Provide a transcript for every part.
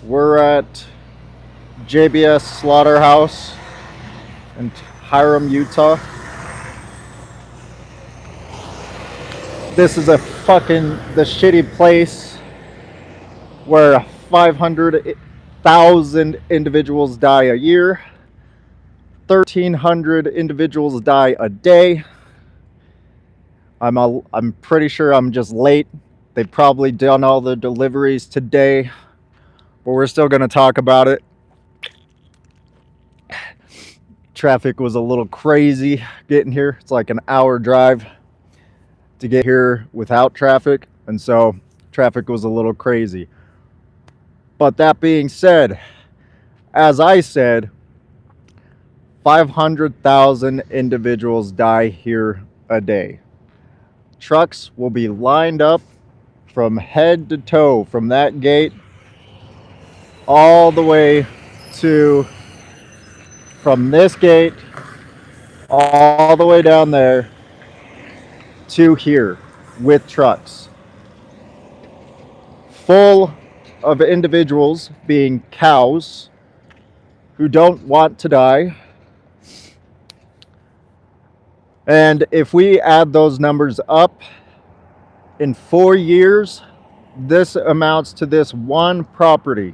We're at JBS Slaughterhouse in Hiram, Utah. This is the shitty place where 500,000 individuals die a year, 1,300 individuals die a day. I'm pretty sure I'm just late. They've probably done all the deliveries today, but we're still going to talk about it. Traffic was a little crazy getting here. It's like an hour drive to get here without traffic, and so traffic was a little crazy. But that being said, as I said, 500,000 individuals die here a day. Trucks will be lined up from head to toe, from that gate all the way to, from this gate all the way down there to here, with trucks full of individuals, being cows who don't want to die. And if we add those numbers up, in 4 years, this amounts to this one property,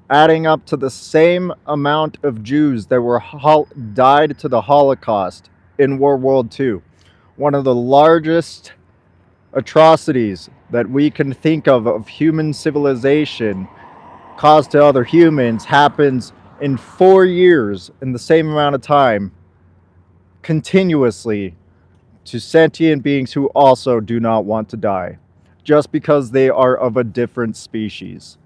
adding up to the same amount of Jews that were died to the Holocaust in World War II. One of the largest atrocities that we can think of human civilization caused to other humans happens in 4 years, in the same amount of time, continuously, to sentient beings who also do not want to die, just because they are of a different species.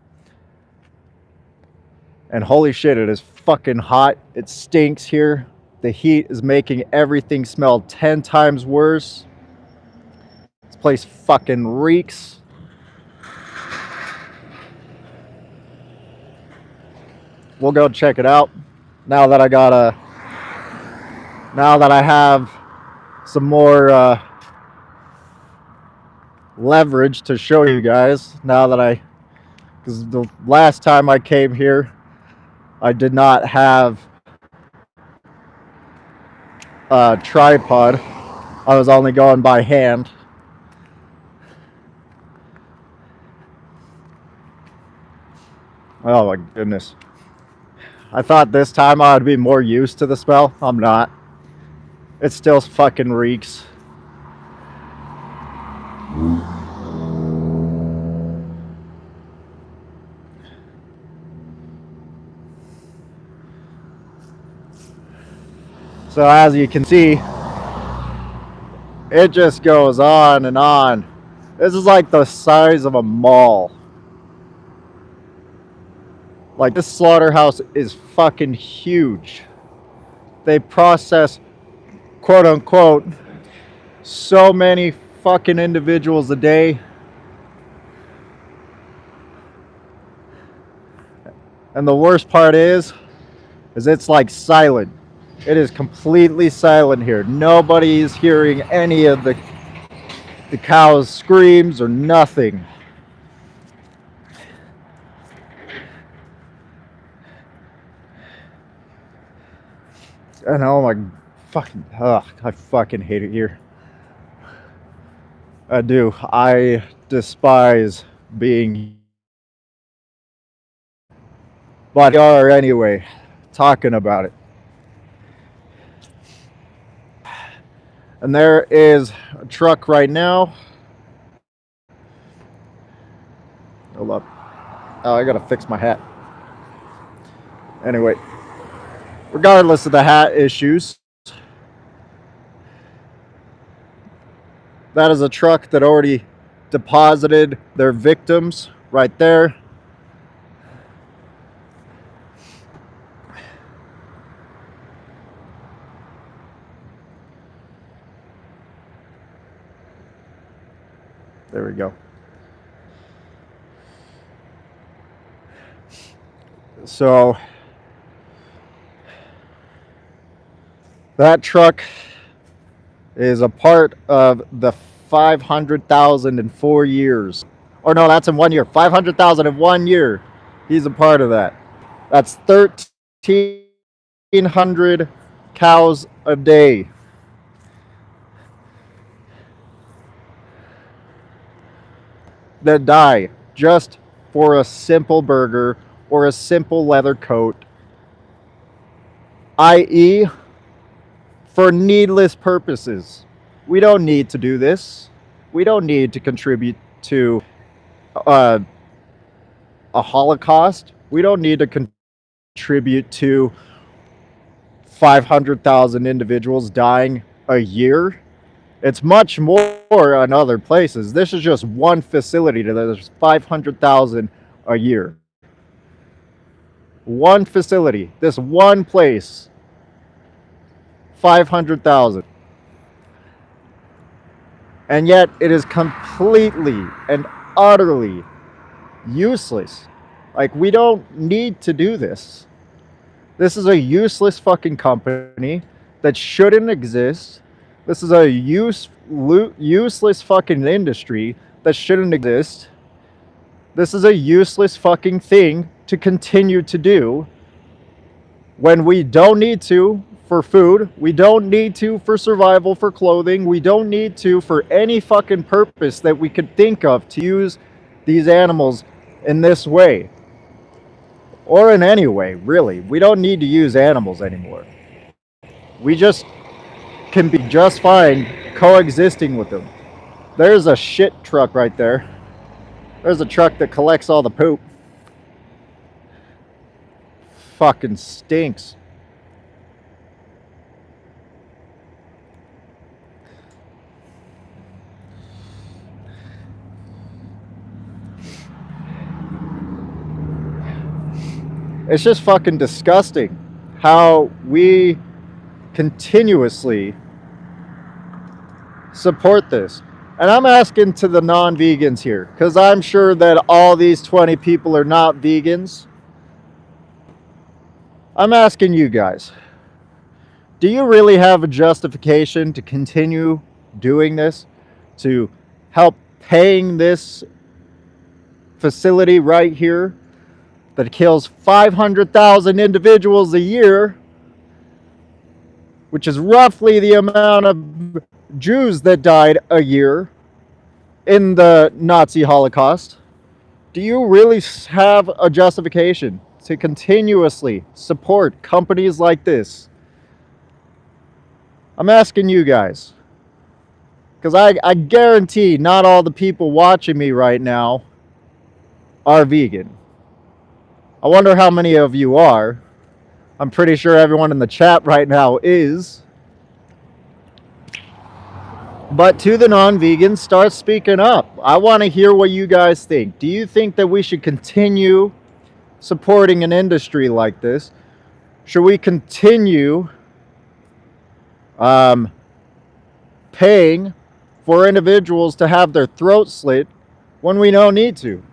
And holy shit, it is fucking hot. It stinks here. The heat is making everything smell 10 times worse. This place fucking reeks. We'll go check it out. Now that I have some more leverage to show you guys. Because the last time I came here, I did not have a tripod. I was only going by hand. Oh my goodness. I thought this time I would be more used to the smell. I'm not. It still fucking reeks. So as you can see, it just goes on and on. This is like the size of a mall. Like, this slaughterhouse is fucking huge. They process, quote unquote, so many fucking individuals a day. And the worst part is it's like silent. It is completely silent here. Nobody is hearing any of the cows' screams or nothing. And oh my fucking, I fucking hate it here. I do. I despise being. But we are anyway, talking about it. And there is a truck right now. Hold up. Oh, I gotta fix my hat. Anyway, regardless of the hat issues, that is a truck that already deposited their victims right there. There we go. So that truck is a part of the 500,000 in 4 years. Or no, that's in 1 year. 500,000 in 1 year. He's a part of that. That's 1,300 cows a day. That die just for a simple burger or a simple leather coat, i.e., for needless purposes. We don't need to do this. We don't need to contribute to uh, a Holocaust. We don't need to contribute to 500,000 individuals dying a year. It's much more in other places. This is just one facility that there's 500,000 a year. One facility, this one place, 500,000. And yet it is completely and utterly useless. Like, we don't need to do this. This is a useless fucking company that shouldn't exist. This is a useless fucking industry that shouldn't exist. This is a useless fucking thing to continue to do when we don't need to for food. We don't need to for survival, for clothing. We don't need to for any fucking purpose that we could think of to use these animals in this way. Or in any way, really. We don't need to use animals anymore. We just can be just fine coexisting with them. There's a shit truck right there. There's a truck that collects all the poop. Fucking stinks. It's just fucking disgusting how we continuously support this. And I'm asking to the non-vegans here, because I'm sure that all these 20 people are not vegans. I'm asking you guys, do you really have a justification to continue doing this, to help paying this facility right here that kills 500,000 individuals a year, which is roughly the amount of Jews that died a year in the Nazi Holocaust? Do you really have a justification to continuously support companies like this? I'm asking you guys, because I guarantee not all the people watching me right now are vegan. I wonder how many of you are. I'm pretty sure everyone in the chat right now is. But to the non-vegans, start speaking up. I want to hear what you guys think. Do you think that we should continue supporting an industry like this? Should we continue paying for individuals to have their throats slit when we don't need to?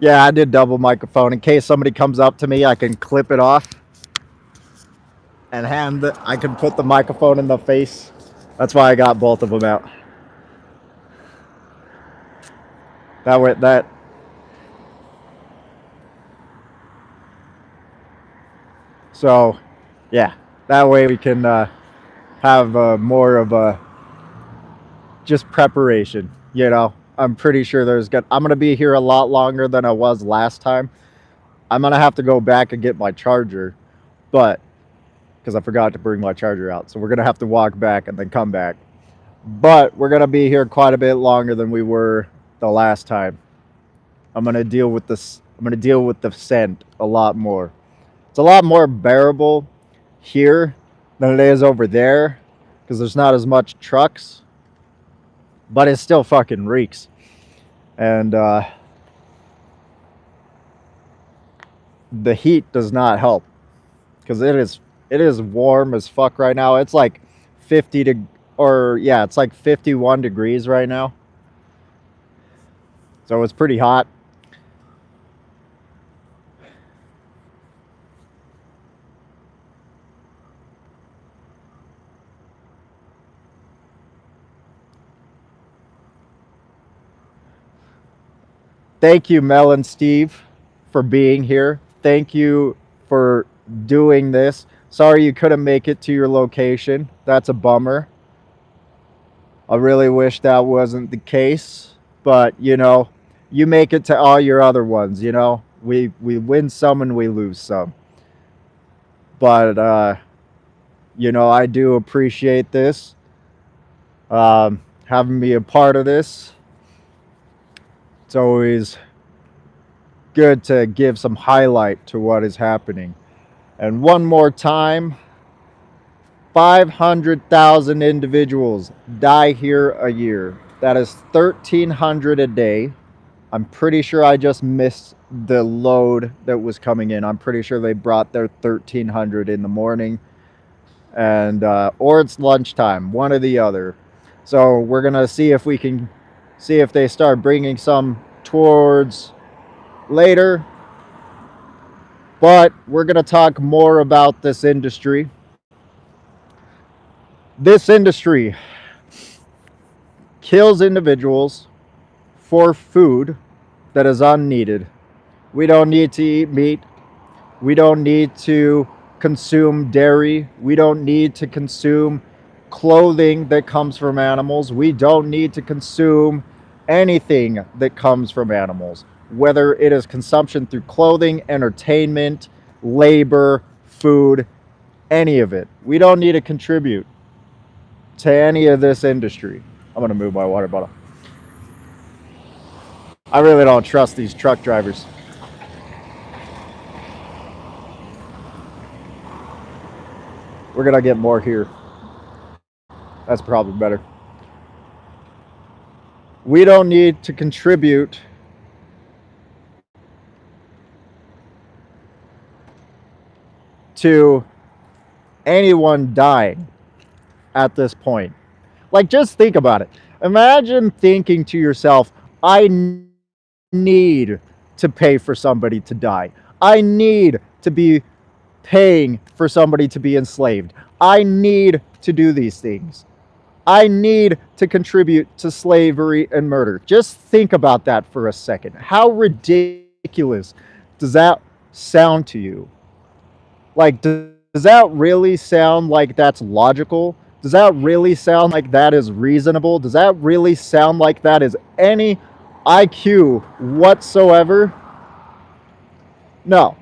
Yeah, I did double microphone. In case somebody comes up to me, I can clip it off and I can put the microphone in the face. That's why I got both of them out. So, yeah, that way we can have more of a just preparation, you know. I'm pretty sure I'm going to be here a lot longer than I was last time. I'm going to have to go back and get my charger, but because I forgot to bring my charger out. So we're going to have to walk back and then come back. But we're going to be here quite a bit longer than we were the last time. I'm going to deal with this. I'm going to deal with the scent a lot more. It's a lot more bearable here than it is over there because there's not as much trucks. But it still fucking reeks. And the heat does not help because it is warm as fuck right now. It's like 51 degrees right now. So it's pretty hot. Thank you, Mel and Steve, for being here. Thank you for doing this. Sorry you couldn't make it to your location. That's a bummer. I really wish that wasn't the case, but you know, you make it to all your other ones. You know, we win some and we lose some. But you know, I do appreciate this, having me a part of this. It's always good to give some highlight to what is happening. And one more time, 500,000 individuals die here a year. That is 1,300 a day. I'm pretty sure I just missed the load that was coming in. I'm pretty sure they brought their 1,300 in the morning, and or it's lunchtime, one or the other. So we're gonna see if we can see if they start bringing some towards later. But we're gonna talk more about this industry. This industry kills individuals for food that is unneeded. We don't need to eat meat. We don't need to consume dairy. We don't need to consume clothing that comes from animals. We don't need to consume anything that comes from animals, whether it is consumption through clothing, entertainment, labor, food, any of it. We don't need to contribute to any of this industry. I'm going to move my water bottle. I really don't trust these truck drivers. We're going to get more here. That's probably better. We don't need to contribute to anyone dying at this point. Like, just think about it. Imagine thinking to yourself, I need to pay for somebody to die. I need to be paying for somebody to be enslaved. I need to do these things. I need to contribute to slavery and murder. Just think about that for a second. How ridiculous does that sound to you? Like, does that really sound like that's logical? Does that really sound like that is reasonable? Does that really sound like that is any IQ whatsoever? No.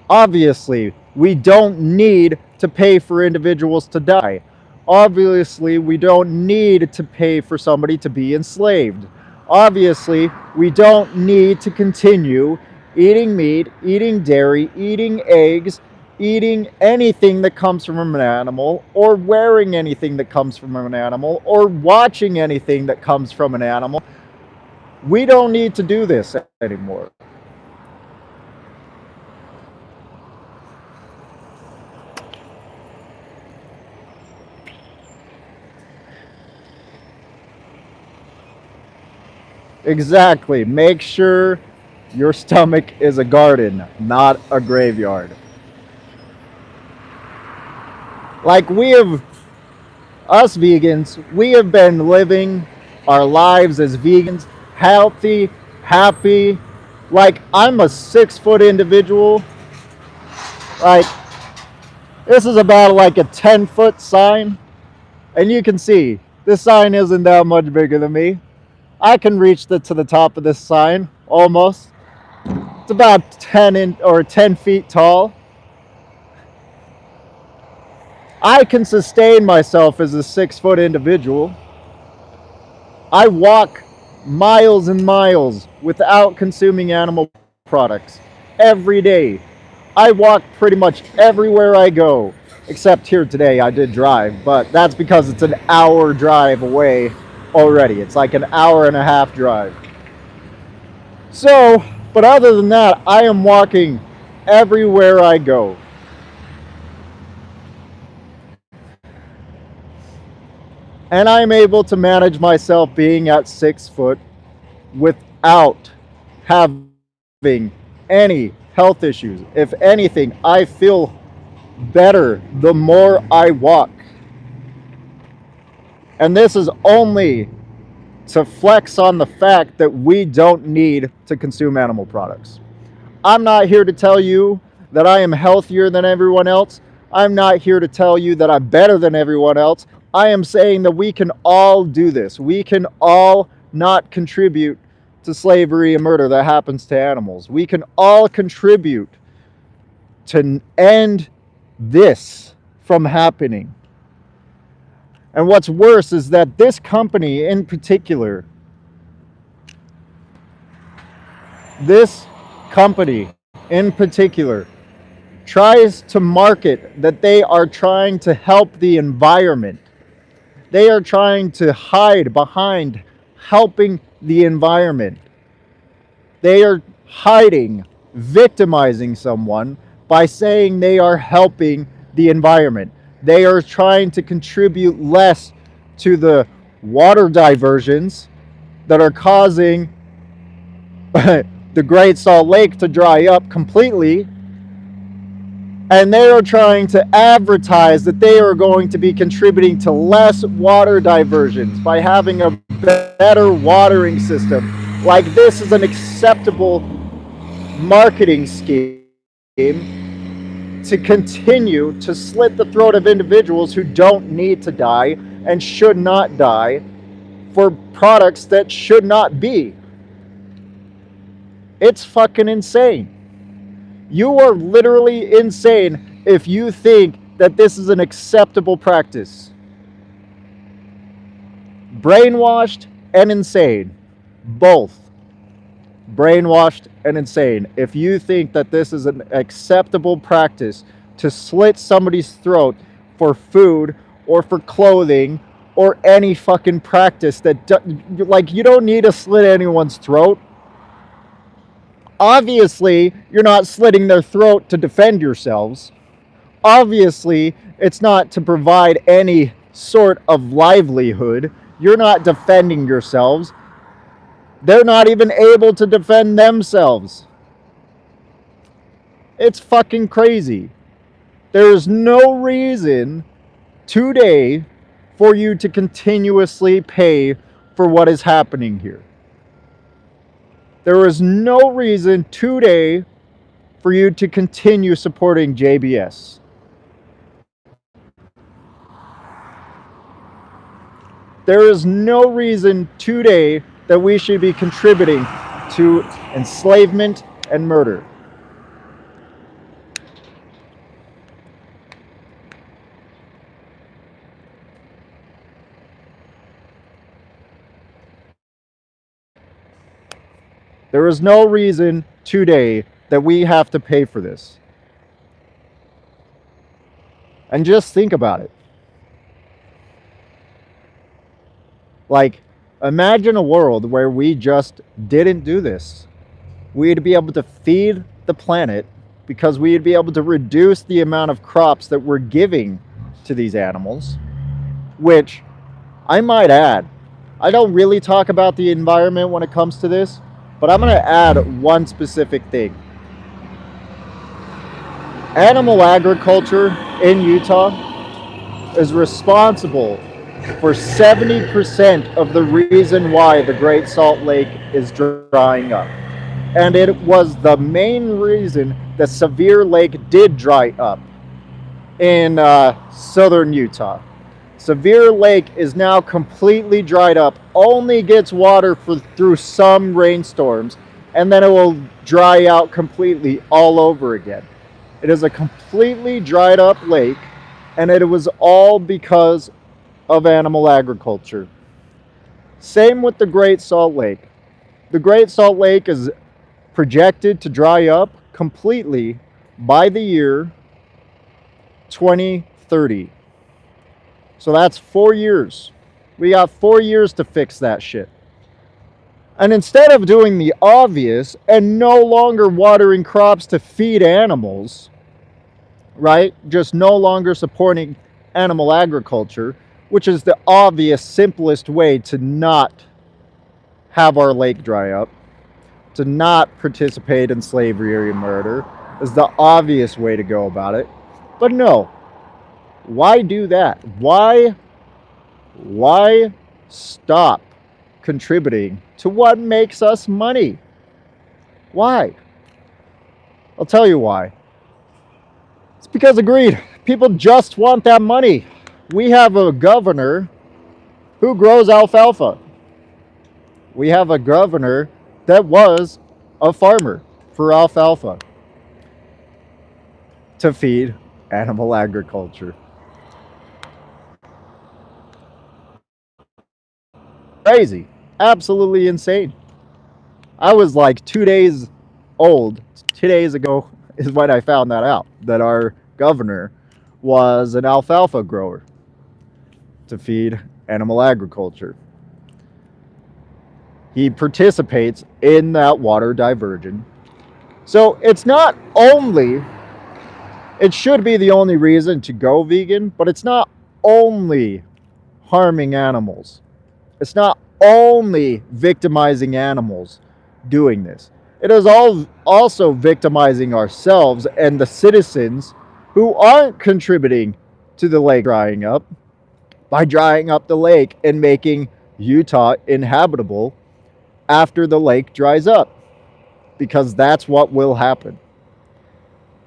Obviously, we don't need to pay for individuals to die. Obviously, we don't need to pay for somebody to be enslaved. Obviously, we don't need to continue eating meat, eating dairy, eating eggs, eating anything that comes from an animal, or wearing anything that comes from an animal, or watching anything that comes from an animal. We don't need to do this anymore. Exactly. Make sure your stomach is a garden, not a graveyard. Like, us vegans, we have been living our lives as vegans, healthy, happy. Like, I'm a 6-foot individual. Like, this is about like a 10-foot sign. And you can see, this sign isn't that much bigger than me. I can reach to the top of this sign, almost. It's about 10 feet tall. I can sustain myself as a 6-foot individual. I walk miles and miles without consuming animal products every day. I walk pretty much everywhere I go, except here today I did drive, but that's because it's an hour drive away already. It's like an hour and a half drive. So, but other than that, I am walking everywhere I go. And I'm able to manage myself being at 6 foot without having any health issues. If anything, I feel better the more I walk. And this is only to flex on the fact that we don't need to consume animal products. I'm not here to tell you that I am healthier than everyone else. I'm not here to tell you that I'm better than everyone else. I am saying that we can all do this. We can all not contribute to slavery and murder that happens to animals. We can all contribute to end this from happening. And what's worse is that this company in particular, tries to market that they are trying to help the environment. They are trying to hide behind helping the environment. They are hiding, victimizing someone by saying they are helping the environment. They are trying to contribute less to the water diversions that are causing the Great Salt Lake to dry up completely. And they are trying to advertise that they are going to be contributing to less water diversions by having a better watering system. Like this is an acceptable marketing scheme to continue to slit the throat of individuals who don't need to die and should not die for products that should not be. It's fucking insane. You are literally insane if you think that this is an acceptable practice. Brainwashed and insane. Both. Brainwashed and insane. If you think that this is an acceptable practice to slit somebody's throat for food or for clothing or any fucking practice that, like, you don't need to slit anyone's throat. Obviously, you're not slitting their throat to defend yourselves. Obviously, it's not to provide any sort of livelihood. You're not defending yourselves. They're not even able to defend themselves. It's fucking crazy. There is no reason today for you to continuously pay for what is happening here. There is no reason today for you to continue supporting JBS. There is no reason today that we should be contributing to enslavement and murder. There is no reason today that we have to pay for this. And just think about it. Like, imagine a world where we just didn't do this. We'd be able to feed the planet because we'd be able to reduce the amount of crops that we're giving to these animals, which I might add, I don't really talk about the environment when it comes to this, but I'm going to add one specific thing. Animal agriculture in Utah is responsible for 70% of the reason why the Great Salt Lake is drying up. And it was the main reason that Sevier Lake did dry up in southern Utah. Sevier Lake is now completely dried up, only gets water through some rainstorms, and then it will dry out completely all over again. It is a completely dried up lake, and it was all because of animal agriculture. Same with the Great Salt Lake. The Great Salt Lake is projected to dry up completely by the year 2030. So that's 4 years. We got 4 years to fix that shit. And instead of doing the obvious and no longer watering crops to feed animals, right? Just no longer supporting animal agriculture, which is the obvious, simplest way to not have our lake dry up, to not participate in slavery or murder, is the obvious way to go about it. But no. Why do that? Why stop contributing to what makes us money. Why? I'll tell you why. It's because of greed. People just want that money. We have a governor who grows alfalfa. We have a governor that was a farmer for alfalfa to feed animal agriculture. Crazy. Absolutely insane. I was like 2 days old. 2 days ago is when I found that out, that our governor was an alfalfa grower to feed animal agriculture. He participates in that water diversion. So it's not only, it should be the only reason to go vegan, but it's not only harming animals. It's not only victimizing animals doing this. It is also victimizing ourselves and the citizens who aren't contributing to the lake drying up by drying up the lake and making Utah inhabitable after the lake dries up, because that's what will happen.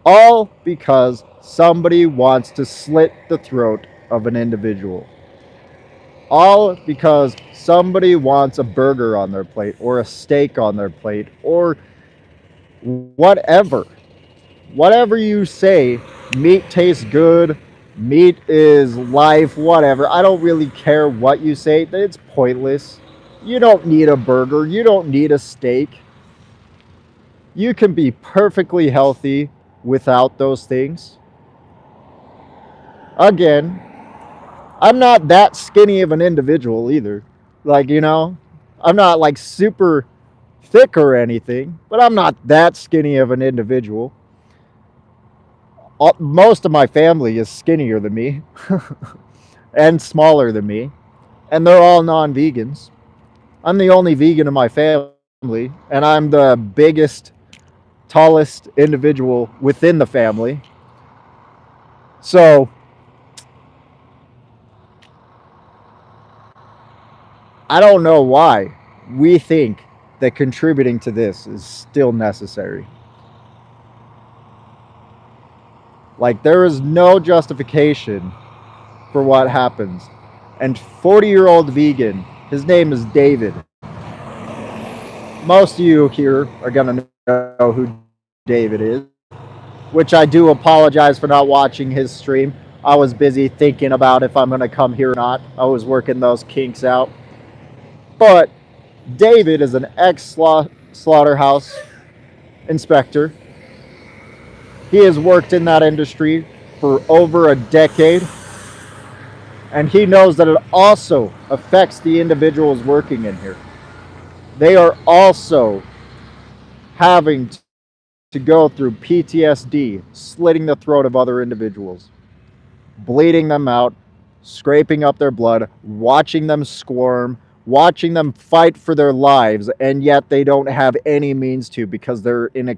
All because somebody wants to slit the throat of an individual. All because somebody wants a burger on their plate or a steak on their plate or whatever. Whatever you say, meat tastes good, meat is life, whatever. I don't really care what you say. It's pointless. You don't need a burger. You don't need a steak. You can be perfectly healthy without those things. Again, I'm not that skinny of an individual either. Like, I'm not like super thick or anything, but I'm not that skinny of an individual. Most of my family is skinnier than me and smaller than me, and they're all non-vegans. I'm the only vegan in my family, and I'm the biggest, tallest individual within the family. So I don't know why we think that contributing to this is still necessary. Like, there is no justification for what happens. And 40-year-old vegan, his name is David. Most of you here are going to know who David is, which I do apologize for not watching his stream. I was busy thinking about if I'm going to come here or not. I was working those kinks out. But David is an ex-slaughterhouse inspector. He has worked in that industry for over a decade, and he knows that it also affects the individuals working in here. They are also having to go through PTSD, slitting the throat of other individuals, bleeding them out, scraping up their blood, watching them squirm, watching them fight for their lives, and yet they don't have any means to, because they're in a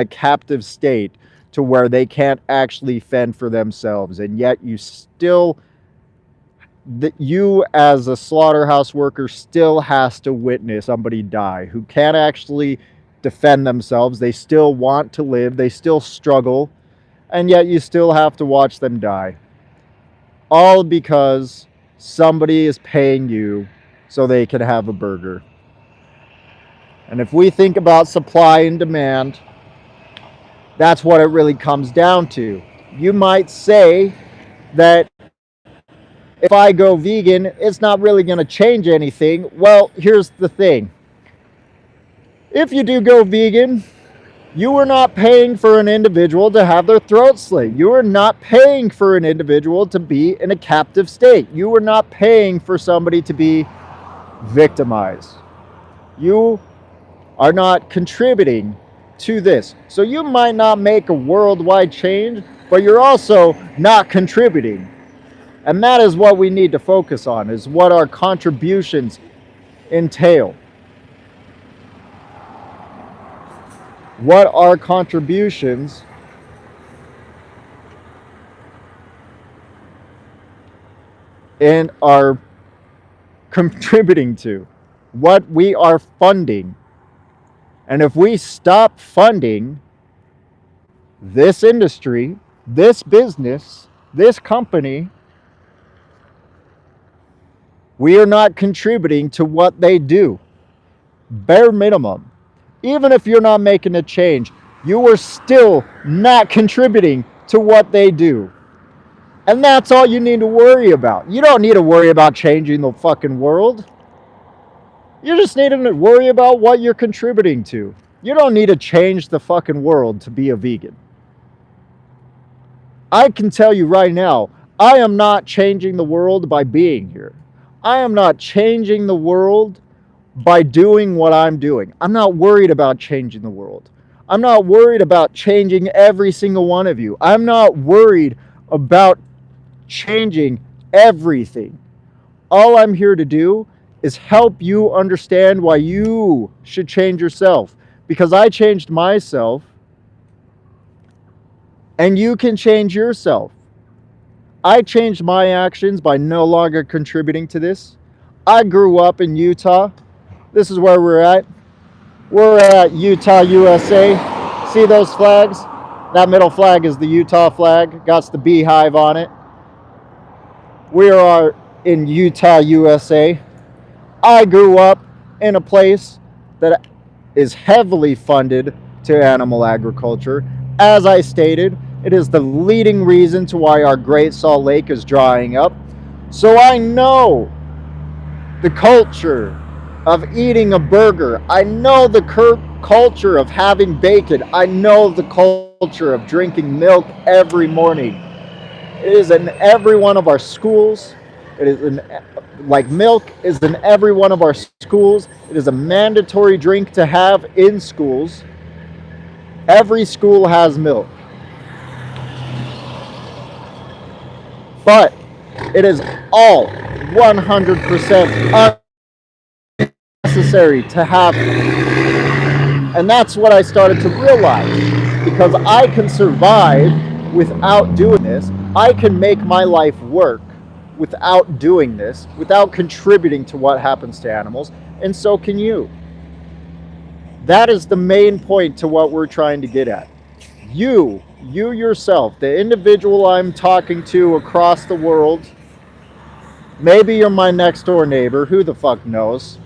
captive state to where they can't actually fend for themselves. And yet you as a slaughterhouse worker still has to witness somebody die who can't actually defend themselves. They still want to live, they still struggle, and yet you still have to watch them die. All because somebody is paying you so they can have a burger. And if we think about supply and demand, that's what it really comes down to. You might say that if I go vegan, it's not really going to change anything. Well, here's the thing. If you do go vegan, you are not paying for an individual to have their throat slit. You are not paying for an individual to be in a captive state. You are not paying for somebody to be victimized. You are not contributing to this. So you might not make a worldwide change, but you're also not contributing. And that is what we need to focus on, is what our contributions entail. What our contributions in our contributing to, what we are funding. And if we stop funding this industry, this business, this company, we are not contributing to what they do. Bare minimum. Even if you're not making a change, you are still not contributing to what they do. And that's all you need to worry about. You don't need to worry about changing the fucking world. You just need to worry about what you're contributing to. You don't need to change the fucking world to be a vegan. I can tell you right now, I am not changing the world by being here. I am not changing the world by doing what I'm doing. I'm not worried about changing the world. I'm not worried about changing every single one of you. I'm not worried about changing everything. All I'm here to do is help you understand why you should change yourself. Because I changed myself, and you can change yourself. I changed my actions by no longer contributing to this. I grew up in Utah. This is where we're at. We're at Utah, USA. See those flags? That middle flag is the Utah flag. Got the beehive on it. We are in Utah, USA. I grew up in a place that is heavily funded to animal agriculture. As I stated, it is the leading reason to why our Great Salt Lake is drying up. So I know the culture of eating a burger. I know the culture of having bacon. I know the culture of drinking milk every morning. It is in every one of our schools. It is like milk is in every one of our schools. It is a mandatory drink to have in schools. Every school has milk. But it is all 100% unnecessary to have. And that's what I started to realize. Because I can survive without doing this. I can make my life work without doing this, without contributing to what happens to animals, and so can you. That is the main point to what we're trying to get at. You yourself, the individual I'm talking to across the world, maybe you're my next door neighbor, who the fuck knows,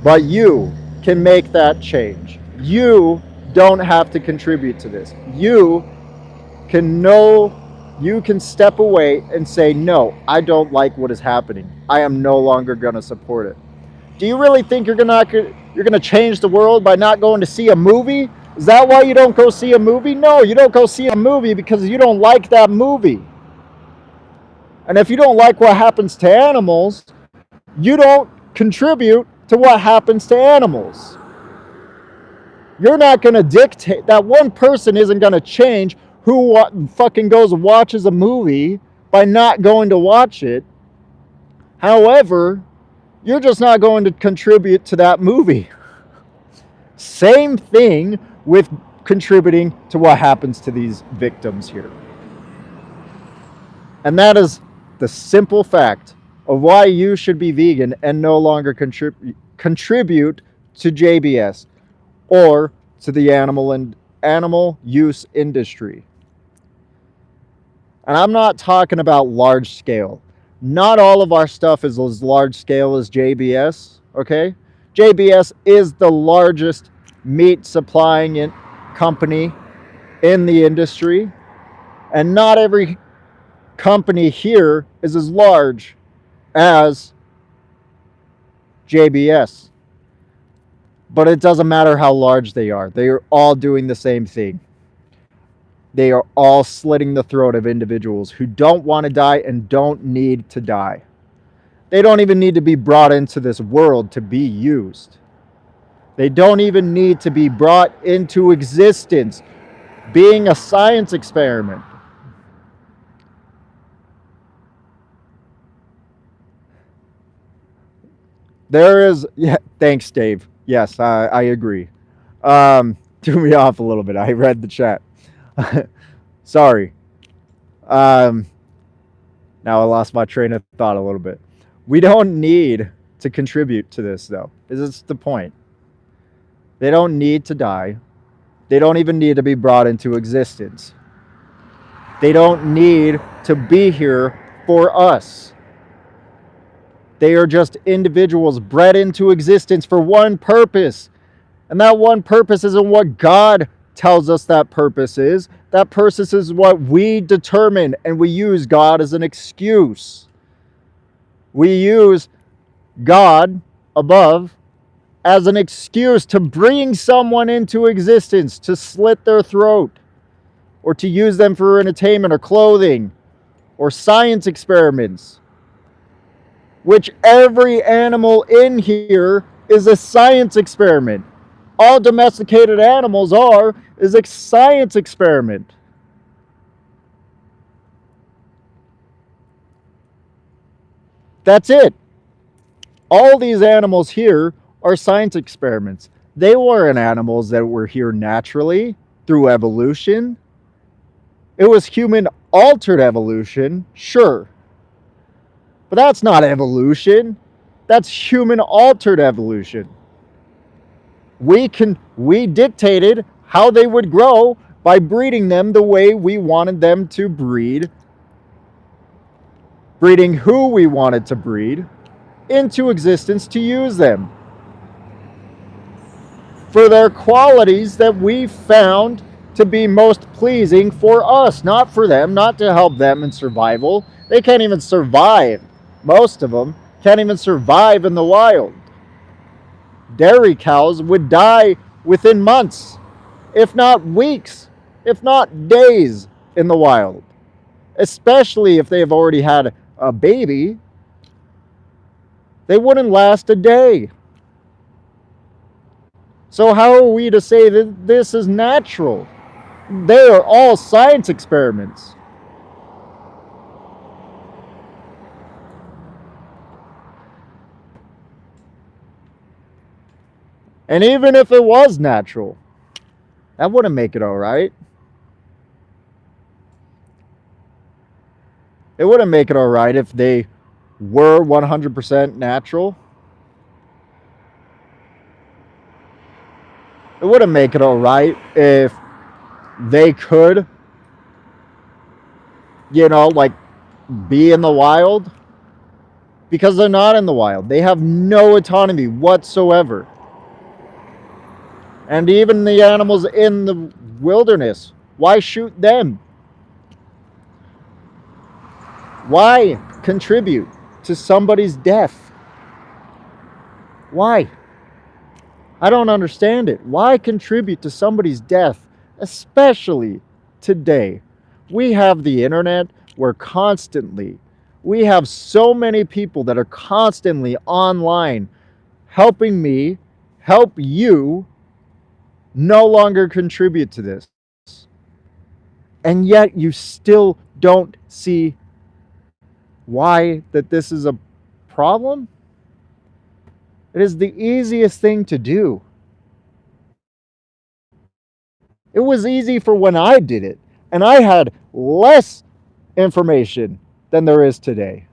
but you can make that change. You don't have to contribute to this. You can step away and say, no, I don't like what is happening. I am no longer going to support it. Do you really think you're going to change the world by not going to see a movie? Is that why you don't go see a movie? No, you don't go see a movie because you don't like that movie. And if you don't like what happens to animals, you don't contribute to what happens to animals. You're not going to dictate. That one person isn't going to change who fucking goes and watches a movie by not going to watch it. However, you're just not going to contribute to that movie. Same thing with contributing to what happens to these victims here. And that is the simple fact of why you should be vegan and no longer contribute to JBS or to the animal use industry. And I'm not talking about large scale. Not all of our stuff is as large scale as JBS, okay? JBS is the largest meat supplying company in the industry, and not every company here is as large as JBS. But it doesn't matter how large they are. They are all doing the same thing. They are all slitting the throat of individuals who don't want to die and don't need to die. They don't even need to be brought into this world to be used. They don't even need to be brought into existence, being a science experiment. There is, yeah, thanks, Dave. Yes, I agree. Threw me off a little bit. I read the chat. Sorry. Now I lost my train of thought a little bit. We don't need to contribute to this, though. Is this the point? They don't need to die. They don't even need to be brought into existence. They don't need to be here for us. They are just individuals bred into existence for one purpose. And that one purpose isn't what God tells us that purpose is. That purpose is what we determine, and we use God as an excuse. We use God above as an excuse to bring someone into existence, to slit their throat, or to use them for entertainment or clothing or science experiments, which every animal in here is a science experiment. All domesticated animals is a science experiment. That's it. All these animals here are science experiments. They weren't animals that were here naturally through evolution. It was human altered evolution, sure. But that's not evolution. That's human altered evolution. We dictated how they would grow by breeding them the way we wanted them to breed, breeding who we wanted to breed into existence to use them for their qualities that we found to be most pleasing for us, not for them, not to help them in survival. They can't even survive. Most of them can't even survive in the wild. Dairy cows would die within months, if not weeks, if not days in the wild, especially if they've already had a baby. They wouldn't last a day. So how are we to say that this is natural? They are all science experiments. And even if it was natural, that wouldn't make it all right. It wouldn't make it all right if they were 100% natural. It wouldn't make it all right if they could, like be in the wild, because they're not in the wild. They have no autonomy whatsoever. And even the animals in the wilderness, why shoot them? Why contribute to somebody's death? Why? I don't understand it. Why contribute to somebody's death, especially today? We have the internet where we have so many people that are constantly online helping me, help you no longer contribute to this. And yet you still don't see why that this is a problem? It is the easiest thing to do. It was easy for when I did it, and I had less information than there is today.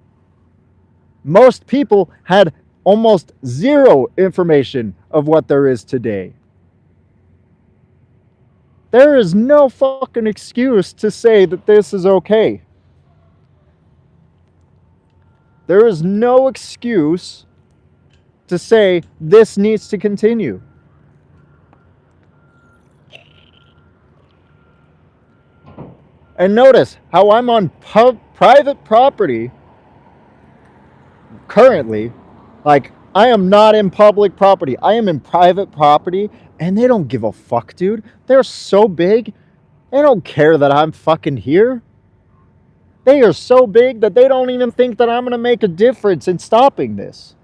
Most people had almost zero information of what there is today. There is no fucking excuse to say that this is okay. There is no excuse to say this needs to continue. And notice how I'm on private property currently. Like, I am not in public property. I am in private property, and they don't give a fuck, dude. They're so big, they don't care that I'm fucking here. They are so big that they don't even think that I'm going to make a difference in stopping this.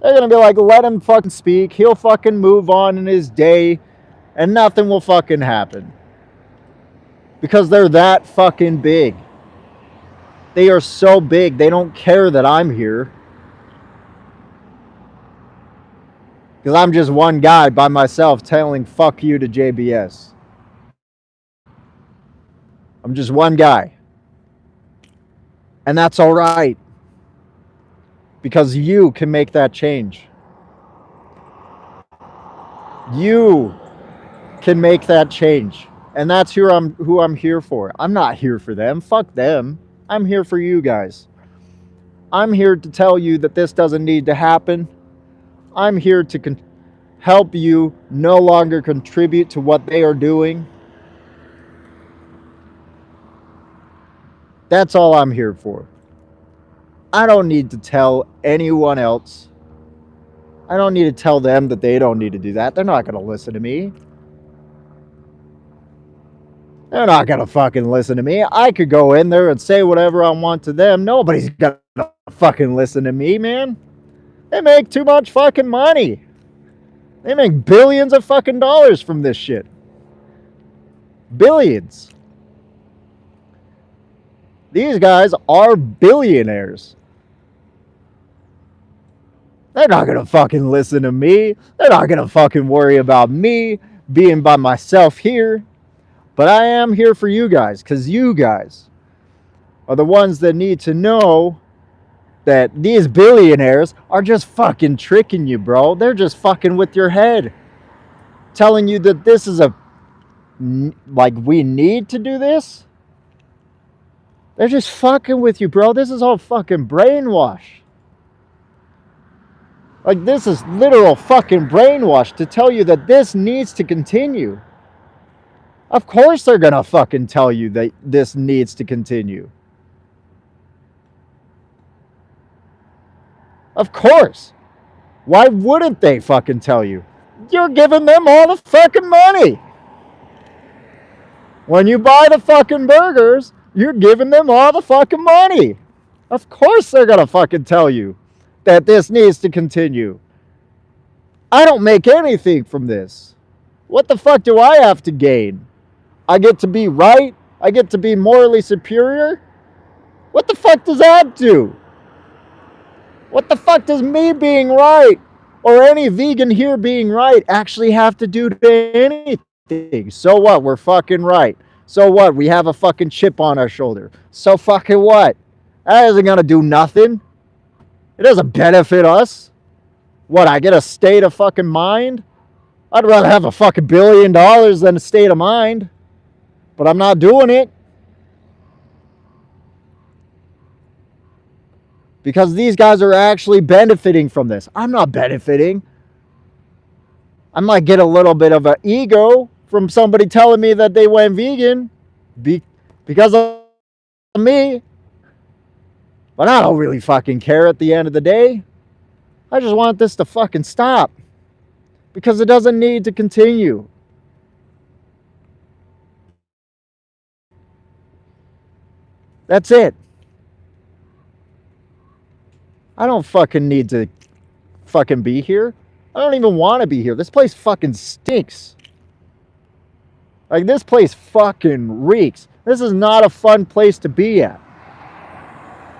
They're going to be like, let him fucking speak. He'll fucking move on in his day, and nothing will fucking happen. Because they're that fucking big. They are so big, they don't care that I'm here. Because I'm just one guy by myself telling fuck you to JBS. I'm just one guy. And that's all right. because you can make that change. You can make that change. And that's who I'm here for. I'm not here for them. Fuck them. I'm here for you guys. I'm here to tell you that this doesn't need to happen. I'm here to help you no longer contribute to what they are doing. That's all I'm here for. I don't need to tell anyone else. I don't need to tell them that they don't need to do that. They're not going to listen to me. They're not going to fucking listen to me. I could go in there and say whatever I want to them. Nobody's going to fucking listen to me, man. They make too much fucking money. They make billions of fucking dollars from this shit. Billions. These guys are billionaires. They're not going to fucking listen to me. They're not going to fucking worry about me being by myself here. But I am here for you guys, because you guys are the ones that need to know that these billionaires are just fucking tricking you, bro. They're just fucking with your head. Telling you that this is like, we need to do this. They're just fucking with you, bro. This is all fucking brainwash. Like, this is literal fucking brainwash to tell you that this needs to continue. Of course they're gonna fucking tell you that this needs to continue. Of course. Why wouldn't they fucking tell you? You're giving them all the fucking money. When you buy the fucking burgers, you're giving them all the fucking money. Of course they're gonna fucking tell you that this needs to continue. I don't make anything from this. What the fuck do I have to gain? I get to be right? I get to be morally superior? What the fuck does that do? What the fuck does me being right or any vegan here being right actually have to do to anything? So what? We're fucking right. So what? We have a fucking chip on our shoulder. So fucking what? That isn't gonna do nothing. It doesn't benefit us. What, I get a state of fucking mind? I'd rather have a fucking $1 billion than a state of mind. But I'm not doing it. Because these guys are actually benefiting from this. I'm not benefiting. I might get a little bit of an ego from somebody telling me that they went vegan because of me. But I don't really fucking care at the end of the day. I just want this to fucking stop. Because it doesn't need to continue. That's it. I don't fucking need to fucking be here. I don't even want to be here. This place fucking stinks. Like, this place fucking reeks. This is not a fun place to be at.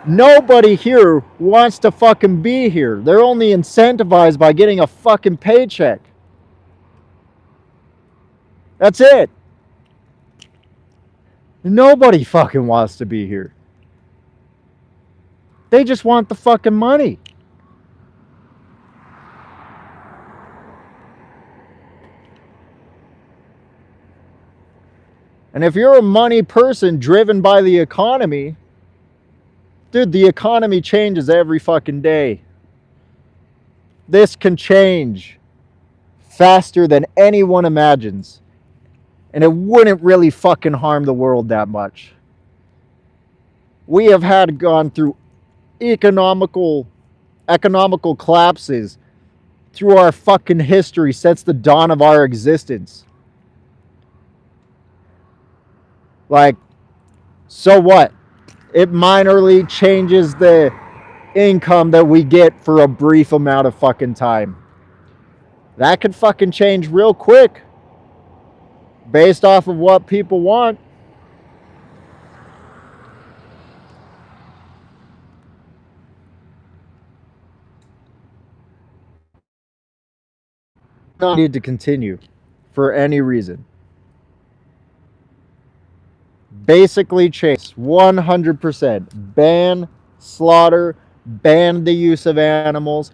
Nobody here wants to fucking be here. They're only incentivized by getting a fucking paycheck. That's it. Nobody fucking wants to be here. They just want the fucking money. And if you're a money person driven by the economy, dude, the economy changes every fucking day. This can change faster than anyone imagines. And it wouldn't really fucking harm the world that much. We have gone through economical collapses through our fucking history since the dawn of our existence. Like, so what? It minorly changes the income that we get for a brief amount of fucking time. That could fucking change real quick based off of what people want. Not need to continue for any reason. Basically, chase 100%. Ban, slaughter, ban the use of animals,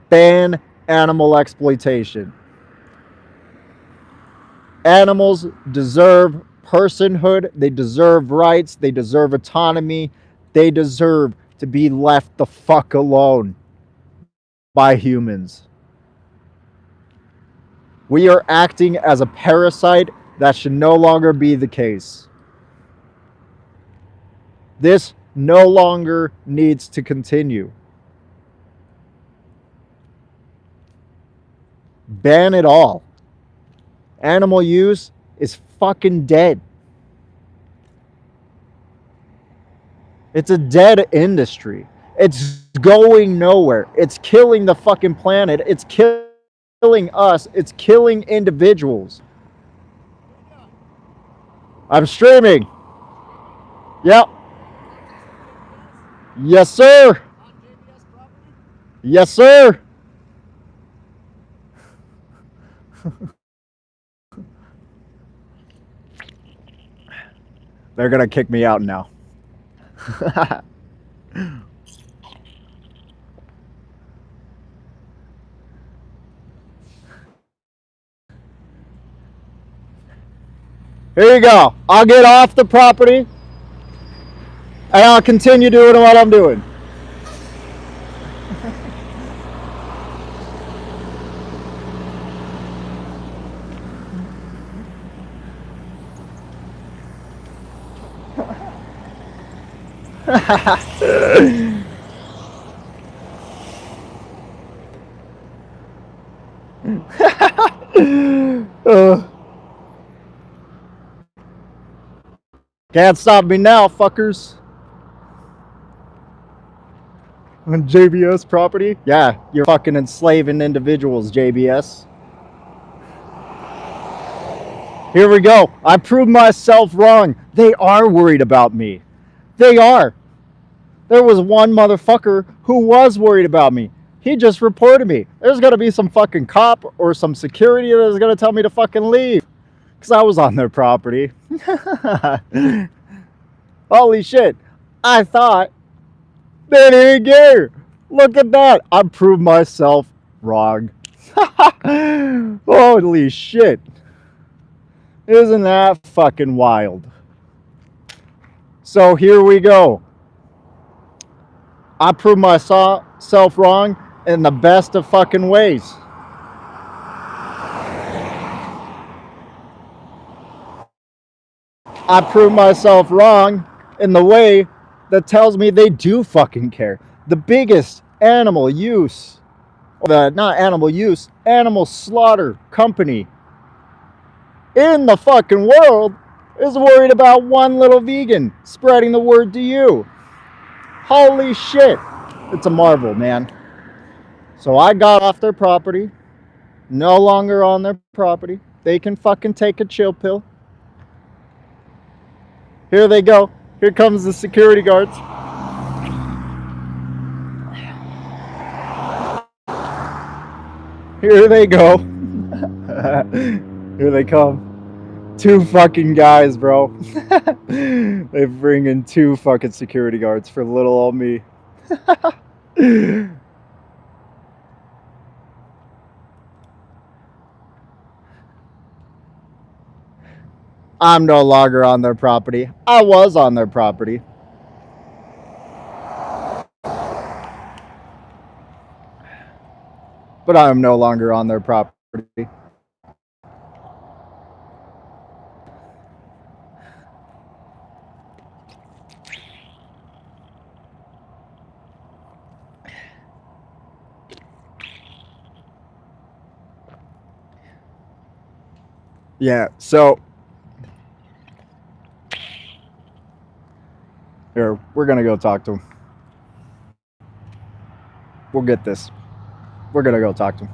ban animal exploitation. Animals deserve personhood, they deserve rights, they deserve autonomy, they deserve to be left the fuck alone by humans. We are acting as a parasite. That should no longer be the case. This no longer needs to continue. Ban it all. Animal use is fucking dead. It's a dead industry. It's going nowhere. It's killing the fucking planet. It's killing us. It's killing individuals. I'm streaming. Yep. Yes, sir. Yes, sir. They're gonna kick me out now. Here you go. I'll get off the property and I'll continue doing what I'm doing. Can't stop me now, fuckers. On JBS property? Yeah, you're fucking enslaving individuals, JBS. Here we go. I proved myself wrong. They are worried about me. They are. There was one motherfucker who was worried about me. He just reported me. There's gonna be some fucking cop or some security that's gonna tell me to fucking leave. Because I was on their property. Holy shit. I thought they didn't care. Look at that. I proved myself wrong. Holy shit. Isn't that fucking wild? So here we go. I proved myself wrong in the best of fucking ways. I proved myself wrong in the way that tells me they do fucking care. The biggest animal use, not animal use, animal slaughter company in the fucking world is worried about one little vegan spreading the word to you. Holy shit. It's a marvel, man. So I got off their property, no longer on their property. They can fucking take a chill pill. Here they go. Here comes the security guards. Here they go. Here they come. 2 fucking guys, bro. They bring in 2 fucking security guards for little old me. I'm no longer on their property. I was on their property. But I am no longer on their property. Yeah, so here, we're gonna go talk to him. We'll get this. We're gonna go talk to him.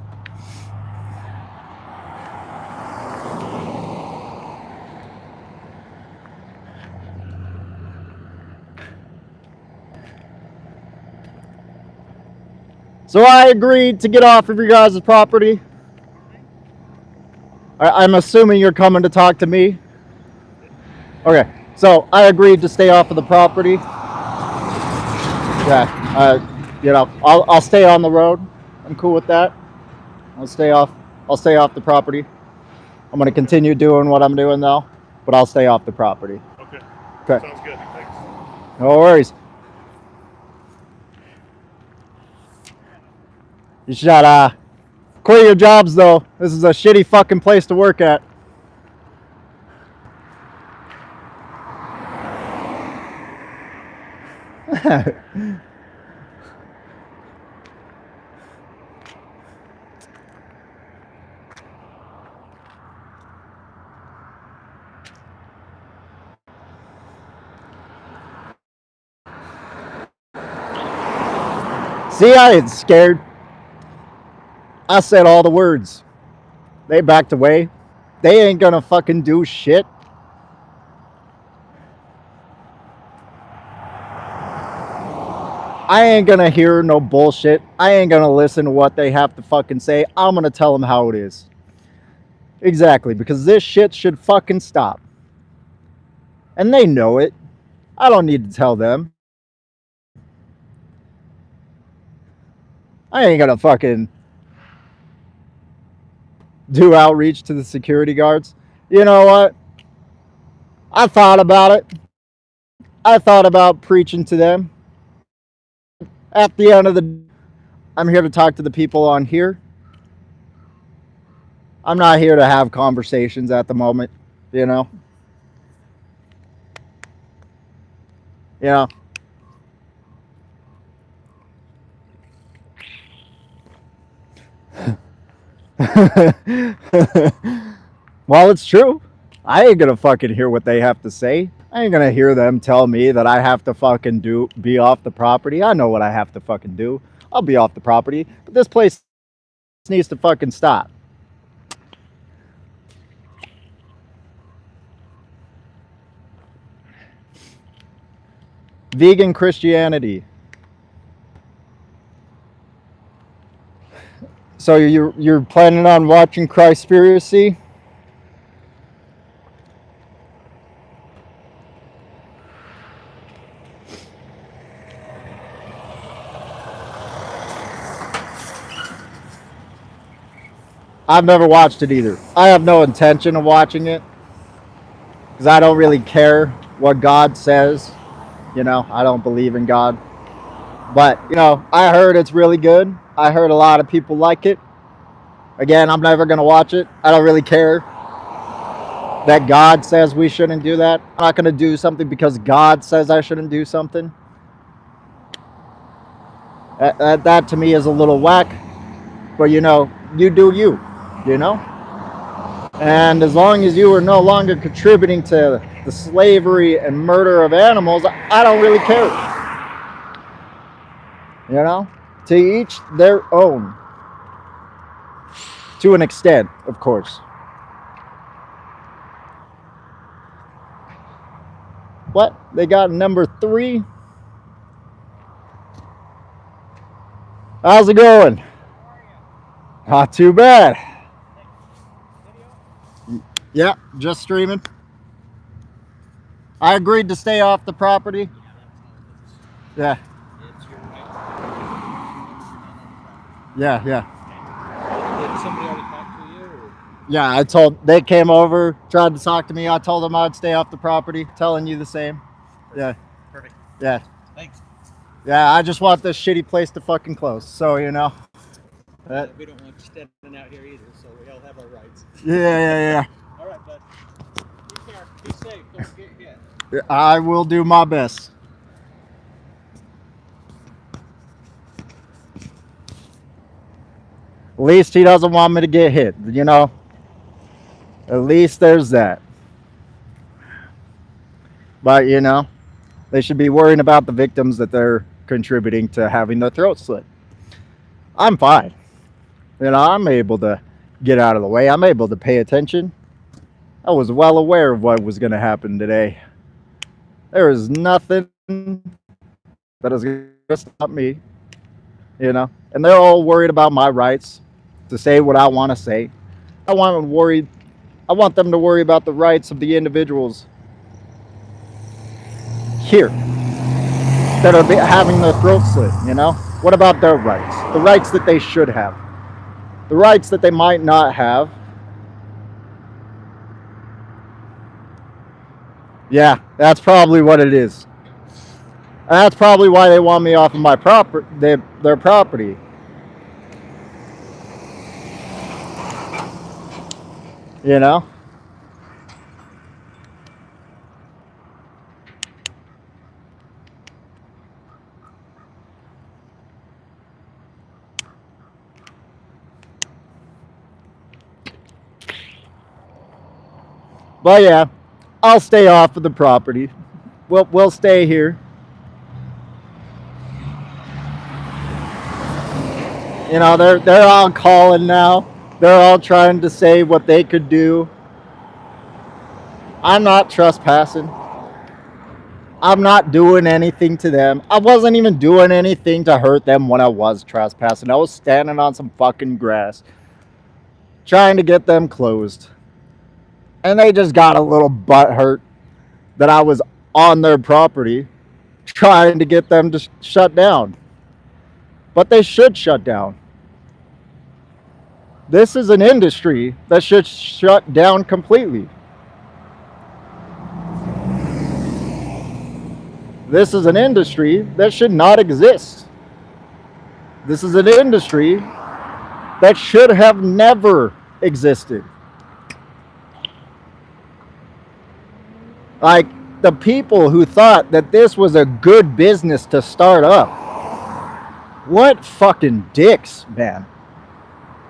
So I agreed to get off of your guys' property. I'm assuming you're coming to talk to me. Okay, so I agreed to stay off of the property. Yeah, you know, I'll stay on the road. I'm cool with that. I'll stay off. I'll stay off the property. I'm gonna continue doing what I'm doing though, but I'll stay off the property. Okay. Okay. Sounds good. Thanks. No worries. You should quit your jobs though. This is a shitty fucking place to work at. See, I ain't scared. I said all the words. They backed away. They ain't gonna fucking do shit. I ain't gonna hear no bullshit. I ain't gonna listen to what they have to fucking say. I'm gonna tell them how it is. Exactly, because this shit should fucking stop. And they know it. I don't need to tell them. I ain't gonna fucking do outreach to the security guards. You know what? I thought about it. I thought about preaching to them. At the end of the day, I'm here to talk to the people on here. I'm not here to have conversations at the moment, you know. You know. Well, it's true. I ain't gonna fucking hear what they have to say. I ain't gonna hear them tell me that I have to fucking be off the property. I know what I have to fucking do. I'll be off the property. But this place needs to fucking stop. Vegan Christianity. So you're planning on watching Christspiracy? I've never watched it either. I have no intention of watching it because I don't really care what God says. You know, I don't believe in God. But, you know, I heard it's really good. I heard a lot of people like it. Again, I'm never going to watch it. I don't really care that God says we shouldn't do that. I'm not going to do something because God says I shouldn't do something. That to me is a little whack. But, you know, you do you, you know? And as long as you are no longer contributing to the slavery and murder of animals, I don't really care. You know? To each their own. To an extent, of course. What? They got number 3? How's it going? Not too bad. Yeah, just streaming. I agreed to stay off the property. Yeah. Yeah, yeah. Did somebody already talk to you? Or? Yeah, they came over, tried to talk to me. I told them I'd stay off the property, telling you the same. Yeah. Perfect. Yeah. Thanks. Yeah, I just want this shitty place to fucking close. So, you know. We don't want you standing out here either, so we all have our rights. Yeah. All right, bud. Take care. Be safe. Don't get hit. I will do my best. At least he doesn't want me to get hit, you know. At least there's that. But, you know, they should be worrying about the victims that they're contributing to having their throat slit. I'm fine. You know, I'm able to get out of the way. I'm able to pay attention. I was well aware of what was going to happen today. There is nothing that is going to stop me, you know. And they're all worried about my rights to say what I want to say. I want them to worry about the rights of the individuals here. that are having their throat slit, you know? What about their rights? The rights that they should have. The rights that they might not have. Yeah, that's probably what it is. That's probably why they want me off of my their property. You know? But yeah, I'll stay off of the property. We'll stay here. You know, they're all calling now. They're all trying to say what they could do. I'm not trespassing. I'm not doing anything to them. I wasn't even doing anything to hurt them when I was trespassing. I was standing on some fucking grass trying to get them closed. And they just got a little butt hurt that I was on their property trying to get them to shut down. But they should shut down. This is an industry that should shut down completely. This is an industry that should not exist. This is an industry that should have never existed. Like, the people who thought that this was a good business to start up. What fucking dicks, man.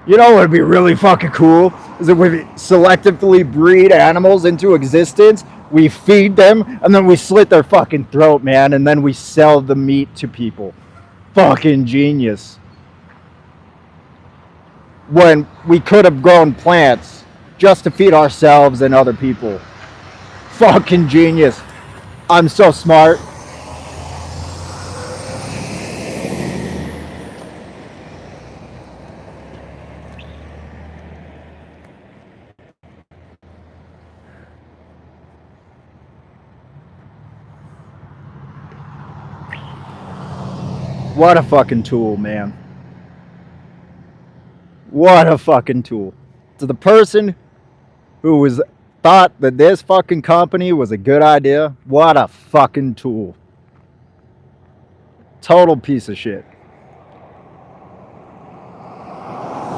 You know what would be really fucking cool? Is if we selectively breed animals into existence, we feed them, and then we slit their fucking throat, man, and then we sell the meat to people. Fucking genius. When we could have grown plants just to feed ourselves and other people. Fucking genius. I'm so smart. What a fucking tool, man. What a fucking tool. To the person who was thought that this fucking company was a good idea, what a fucking tool. Total piece of shit.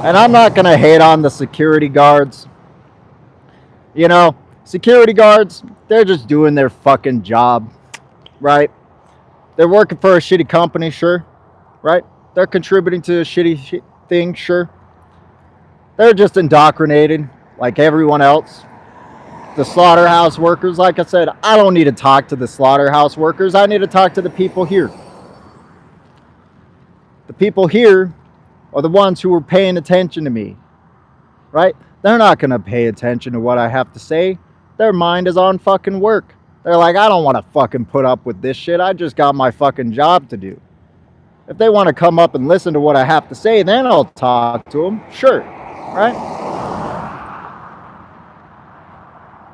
And I'm not gonna hate on the security guards. You know, security guards, they're just doing their fucking job, right? They're working for a shitty company, sure, right? They're contributing to a shitty thing, sure. They're just indoctrinated like everyone else. The slaughterhouse workers, like I said, I don't need to talk to the slaughterhouse workers. I need to talk to the people here. The people here are the ones who are paying attention to me, right? They're not going to pay attention to what I have to say. Their mind is on fucking work. They're like, I don't want to fucking put up with this shit. I just got my fucking job to do. If they want to come up and listen to what I have to say, then I'll talk to them. Sure, right?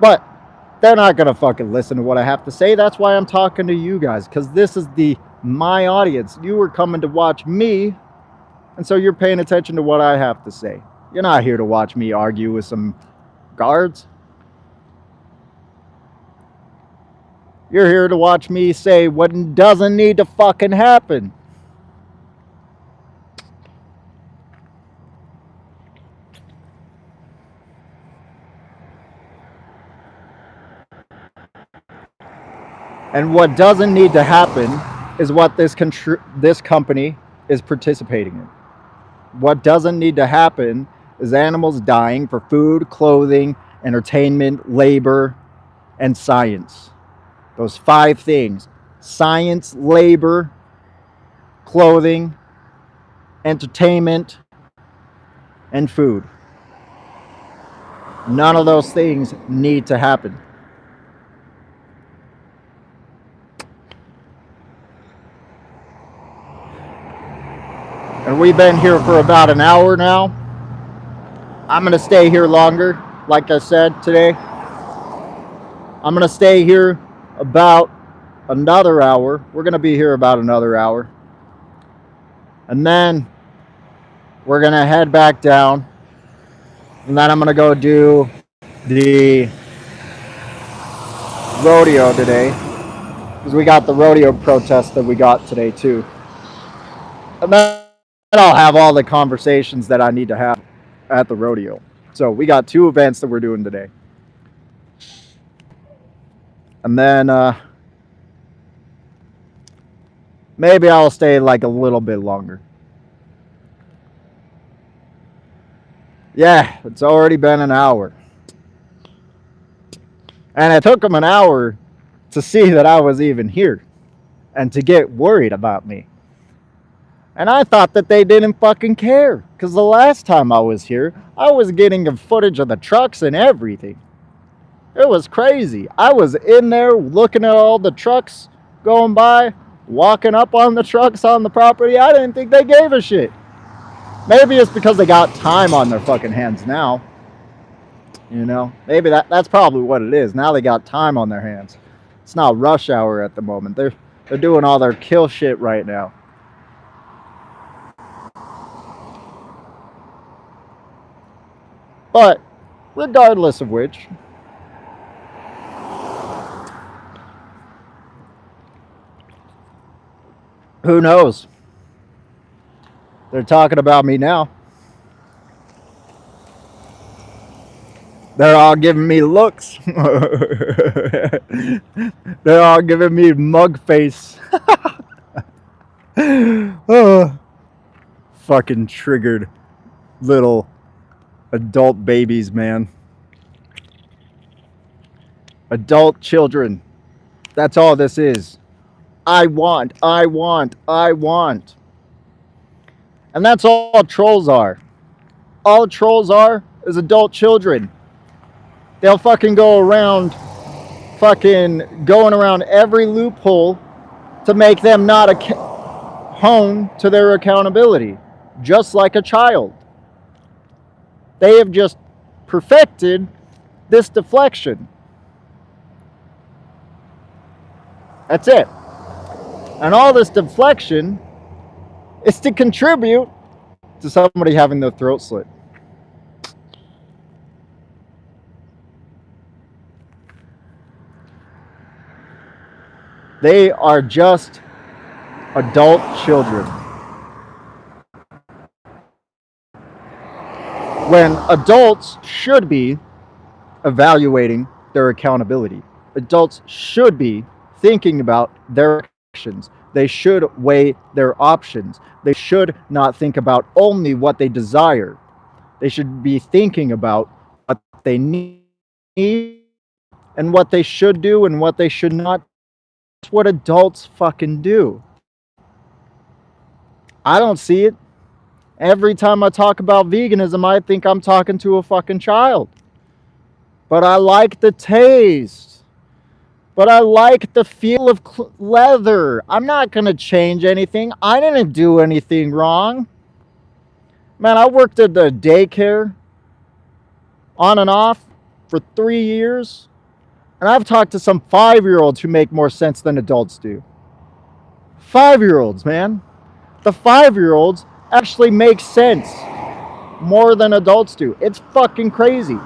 But they're not going to fucking listen to what I have to say. That's why I'm talking to you guys, because this is my audience. You were coming to watch me, and so you're paying attention to what I have to say. You're not here to watch me argue with some guards. You're here to watch me say what doesn't need to fucking happen. And what doesn't need to happen is what this company is participating in. What doesn't need to happen is animals dying for food, clothing, entertainment, labor, and science. Those 5 things: science, labor, clothing, entertainment, and food. None of those things need to happen. And we've been here for about an hour now. I'm going to stay here longer, like I said today. I'm going to stay here about another hour. We're going to be here about another hour. And then we're going to head back down. And then I'm going to go do the rodeo today. Because we got the rodeo protest that we got today, too. And then I'll have all the conversations that I need to have at the rodeo. So we got 2 events that we're doing today. And then maybe I'll stay like a little bit longer. Yeah, it's already been an hour. And it took them an hour to see that I was even here and to get worried about me. And I thought that they didn't fucking care. Because the last time I was here, I was getting footage of the trucks and everything. It was crazy. I was in there looking at all the trucks going by, walking up on the trucks on the property. I didn't think they gave a shit. Maybe it's because they got time on their fucking hands now. You know, maybe that's probably what it is. Now they got time on their hands. It's not rush hour at the moment. They're doing all their kill shit right now. But regardless of which, who knows? They're talking about me now. They're all giving me looks. They're all giving me mug face. Oh, fucking triggered little adult babies, man. Adult children. That's all this is. I want. And that's all trolls are. All trolls are is adult children. They'll fucking go around fucking going around every loophole to make them not hone to their accountability, just like a child. They have just perfected this deflection. That's it. And all this deflection is to contribute to somebody having their throat slit. They are just adult children. When adults should be evaluating their accountability. Adults should be thinking about their actions. They should weigh their options. They should not think about only what they desire. They should be thinking about what they need and what they should do and what they should not. That's what adults fucking do. I don't see it. Every time I talk about veganism, I think I'm talking to a fucking child. But I like the taste. But I like the feel of leather. I'm not going to change anything. I didn't do anything wrong. Man, I worked at the daycare on and off for 3 years. And I've talked to some 5-year-olds who make more sense than adults do. 5-year-olds, man. The 5-year-olds actually make sense more than adults do. It's fucking crazy.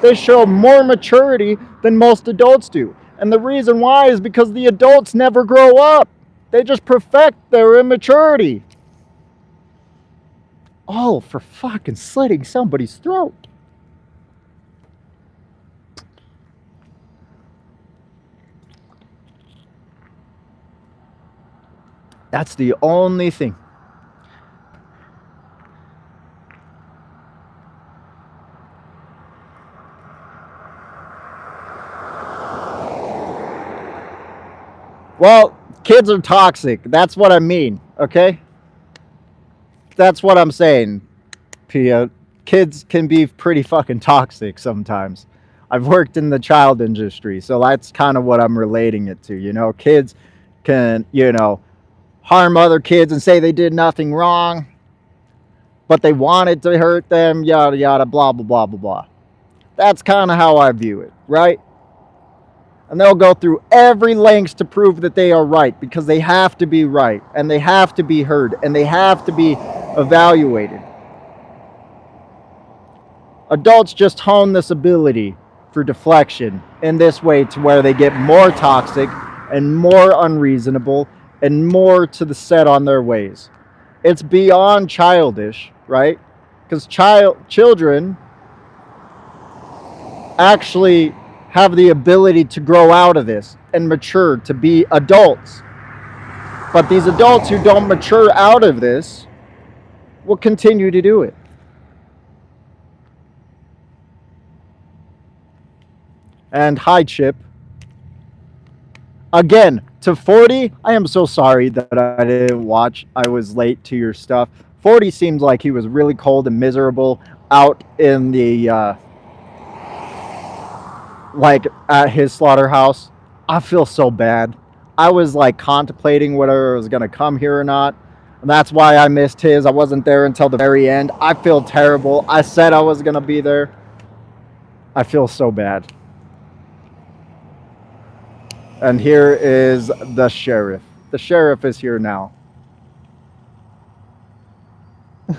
They show more maturity than most adults do. And the reason why is because the adults never grow up. They just perfect their immaturity. All for fucking slitting somebody's throat. That's the only thing. Well, kids are toxic. That's what I mean, okay? That's what I'm saying, Pia. Kids can be pretty fucking toxic sometimes. I've worked in the child industry, so that's kind of what I'm relating it to. You know, kids can, harm other kids and say they did nothing wrong, but they wanted to hurt them, yada, yada, blah, blah, blah, blah, blah. That's kind of how I view it, right? And they'll go through every length to prove that they are right, because they have to be right, and they have to be heard, and they have to be evaluated. Adults just hone this ability for deflection in this way to where they get more toxic and more unreasonable and more to the set on their ways. It's beyond childish, right? Because children actually have the ability to grow out of this and mature to be adults. But these adults who don't mature out of this will continue to do it. And hi, Chip. Again, to 40, I am so sorry that I didn't watch. I was late to your stuff. 40 seems like he was really cold and miserable out in the, like at his slaughterhouse. I feel so bad. I was like contemplating whether I was going to come here or not. And that's why I missed his. I wasn't there until the very end. I feel terrible. I said I was going to be there. I feel so bad. And here is the sheriff. The sheriff is here now.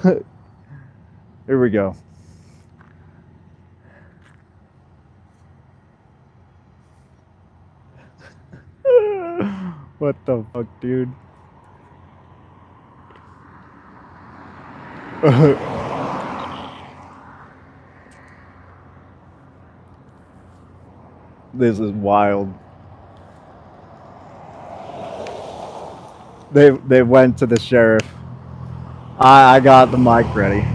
Here we go. What the fuck, dude? This is wild. They went to the sheriff. I got the mic ready.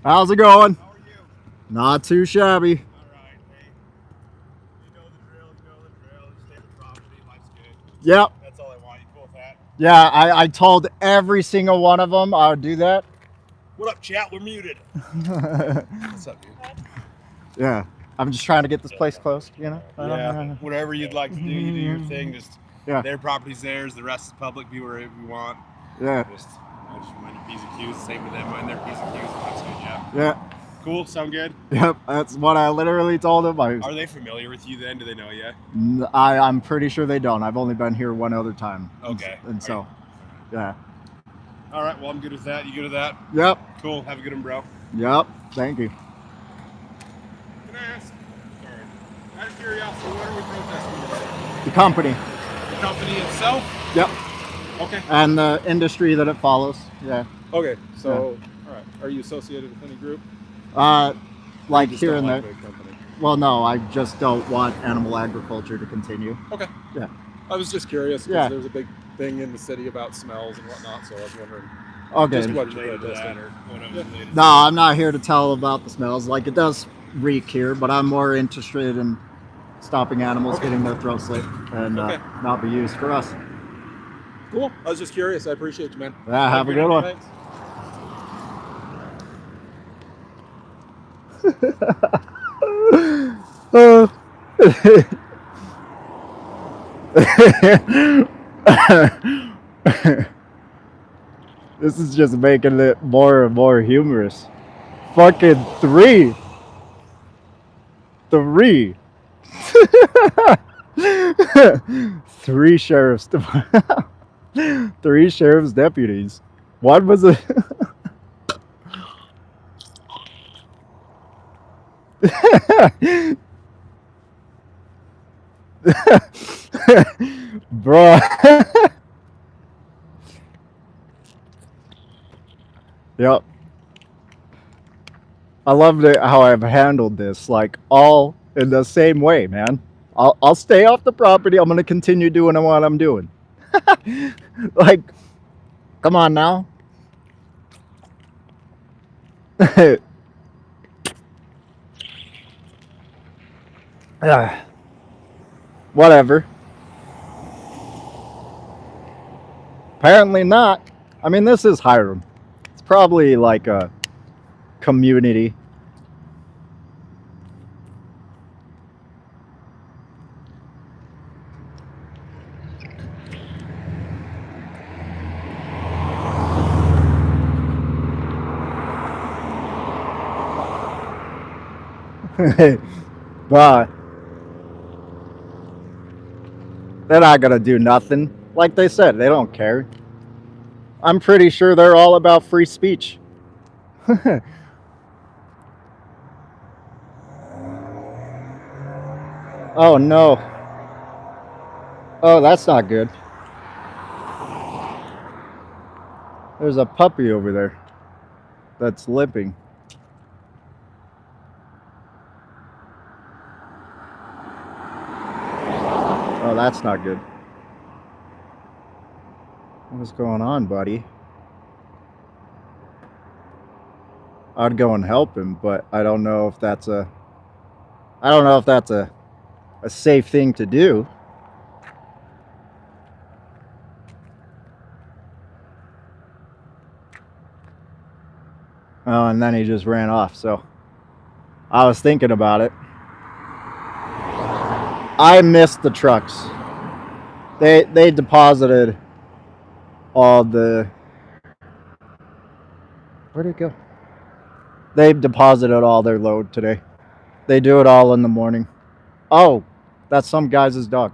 How's it going? How are you? Not too shabby. All right. Hey, you know the drill. You know the drill. Just take the property. Life's good. Yep. That's all I want. You cool with that? Yeah, I told every single one of them I would do that. What up, chat? We're muted. What's up, dude? Yeah. I'm just trying to get this place closed, you know? Yeah. Whatever you'd like to do, you do your thing. Just Yeah. their property's theirs. The rest is public. Be wherever you want. Yeah. Just mind your P's and Q's. Same with them. Mind their P's and Q's. That's good. Yeah. Yeah. Cool. Sound good? Yep. That's what I literally told them. Are they familiar with you then? Do they know you? I'm pretty sure they don't. I've only been here one other time. Okay. And so, yeah. All right. Well, I'm good with that. You good with that? Yep. Cool. Have a good one, bro. Yep. Thank you. Can I ask? Sorry. Out of curiosity, what are we protesting today? The company. The company itself? Yep. Okay. And the industry that it follows. Yeah. Okay. So, all right. Are you associated with any group? Like Just here don't and like there. the company. Well, no, I just don't want animal agriculture to continue. Okay. Yeah. I was just curious because Yeah. there's a big thing in the city about smells and whatnot, so I was wondering Okay. just what you're Related to that protesting. or what else related to No, I'm not here to tell about the smells. Like, it does reek here, but I'm more interested in stopping animals getting their throats slit and Okay. not be used for us. Cool. I was just curious. I appreciate you, man. Yeah, have a good one. Thanks. This is just making it more and more humorous. Fucking three. Three sheriffs. Three sheriff's deputies. One was a. Bruh. Yep. I love how I've handled this, like, all in the same way, man. I'll stay off the property. I'm gonna continue doing what I'm doing. Like, come on now. Whatever. Apparently not. I mean, this is Hiram. It's probably like a community. But they're not gonna do nothing. Like they said, they don't care. I'm pretty sure they're all about free speech. Oh no. Oh, that's not good. There's a puppy over there that's limping. Oh, that's not good. What's going on, buddy? I'd go and help him, but I don't know if that's a safe thing to do. Oh, and then he just ran off. So I was thinking about it. I missed the trucks. They deposited all the. Where'd it go? They deposited all their load today. They do it all in the morning. Oh, that's some guy's dog.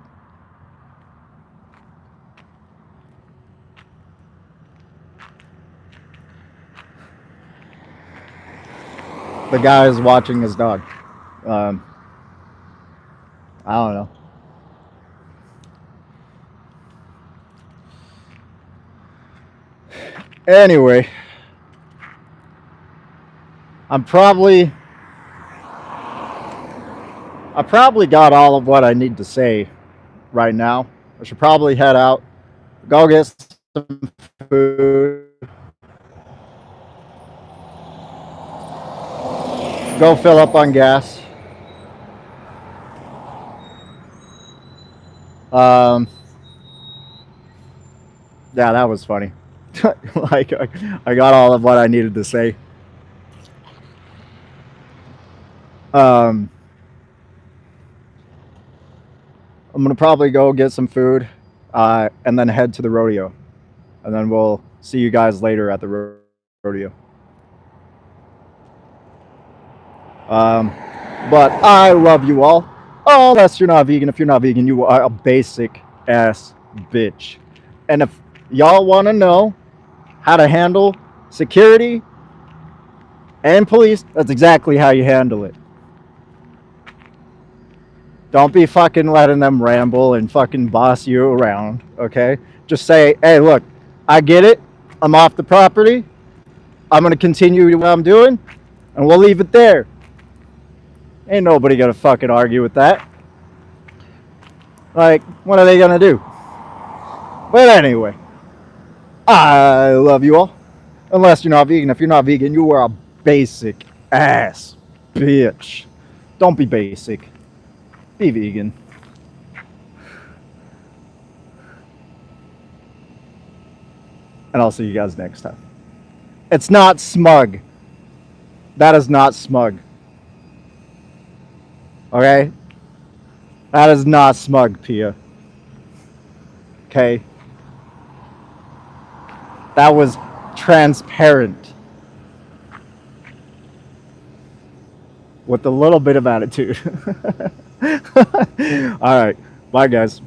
The guy is watching his dog. I don't know. Anyway, I probably got all of what I need to say right now. I should probably head out, go get some food, go fill up on gas. Yeah, that was funny. Like, I got all of what I needed to say. I'm gonna probably go get some food, and then head to the rodeo, and then we'll see you guys later at the rodeo. But I love you all. Oh, unless you're not vegan. If you're not vegan, you are a basic ass bitch. And if y'all want to know how to handle security and police, that's exactly how you handle it. Don't be fucking letting them ramble and fucking boss you around, okay? Just say, hey, look, I get it. I'm off the property. I'm going to continue what I'm doing, and we'll leave it there. Ain't nobody gonna fucking argue with that. Like, what are they gonna do? But anyway, I love you all. Unless you're not vegan. If you're not vegan, you are a basic ass bitch. Don't be basic. Be vegan. And I'll see you guys next time. It's not smug. That is not smug. Okay? That is not smug, Pia. Okay? That was transparent. With a little bit of attitude. Alright. Bye, guys.